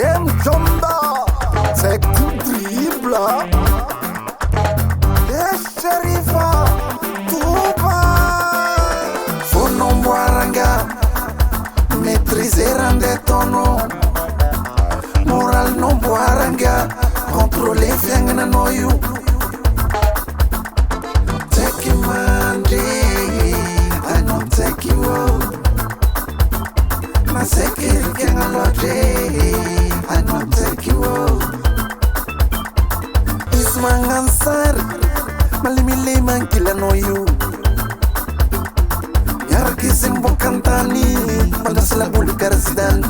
Mjomba, c'est tout dribble. Et Sherifa, Touba. Faut non boiranga, maîtriser rendre ton nom. Moral non boiranga, contrôler fiangna noyu. Take you Monday, I don't take you out. Ma sekir kenga loje, I don't take you out. Isman ansar, malimili man kila noyu. Yar kisim bokantani, pandas la buli karasidan.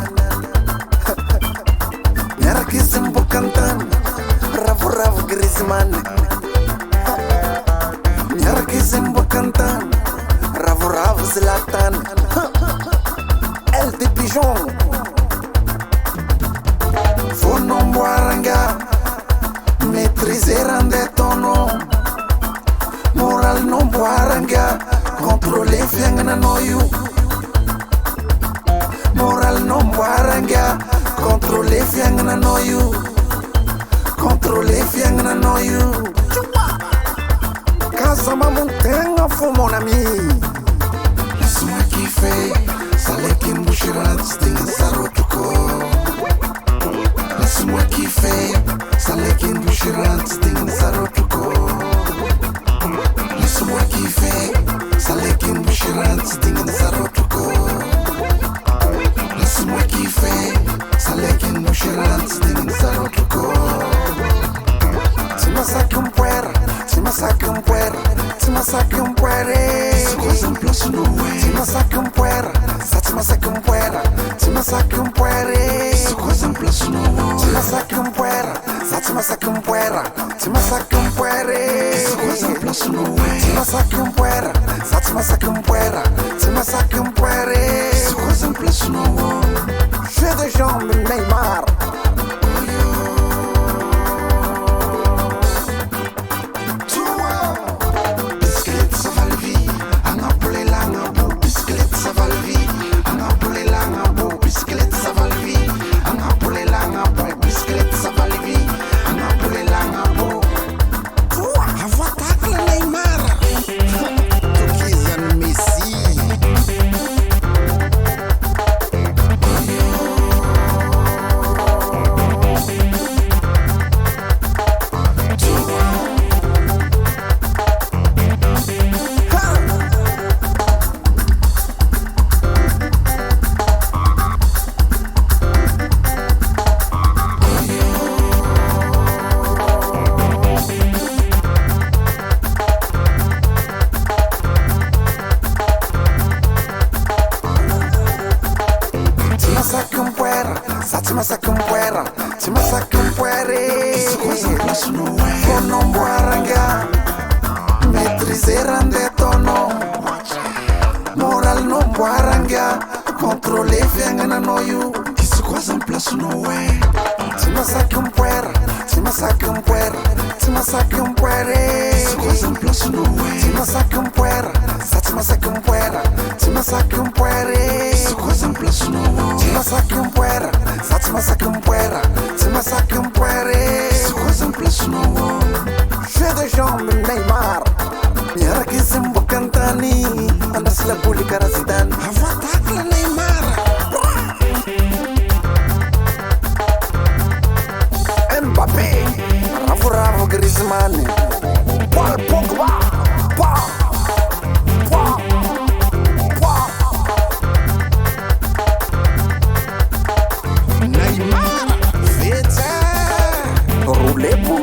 Yar kisim bokantan, ravu grisman. Yar kisim bokantan, ravu zlatan. Elle des pigeons. Faut non boiranga, maîtriser rendre ton nom. Moral non boiranga, contrôler fiangna noyu. Moral non boiranga, contrôler fiangna noyu. Contrôler fiangna noyu. Casama montenga fou mon ami. Laisse-moi kiffer. Salekin Bouchirat, sting Sarotuko. Laisse-moi kiffer. Salekin Bouchirat, sting Sarotuko. Laisse-moi kiffer. Salekin Bouchirat, sting Sarotuko. Laisse-moi kiffer. Salekin Bouchirat, sting Sarotuko. Tima sakum puera, tima sakum puera, tima sakum puera. Coisa plus no way. Tima sakum puera. Tima sakum puera, tima sakum puera. Coisa plus no way. Tima sakum puera, tima sakum puera, tima sakum puera. Coisa plus no way. Tima sakum puera, tima sakum puera, tima sakum puera. Coisa plus no way. J'ai des jambes Neymar. Tima sakum puera, tima sakum puera. Faut non boiranga, maîtriser rendre ton nom. Moral non boiranga, contrôler fiangna noyu. Isso coisa plus no way. Tima sakum puera, tima sakum puera, tima sakum puera. Isso coisa plus no way. Tima sakum puera, tima sakum puera, tima sakum puera. Isso coisa plus no way. Tima sakum puera. Tima sakum puera, tima sakum puera. Coisa plus no way. J'ai des jambes Neymar. Yar kisim bokantani, andas la buli karasidan. Avatak la Neymar. Mbappé, ravu Griezmann. Paul Pogba. Neymar, vite. Roulez pour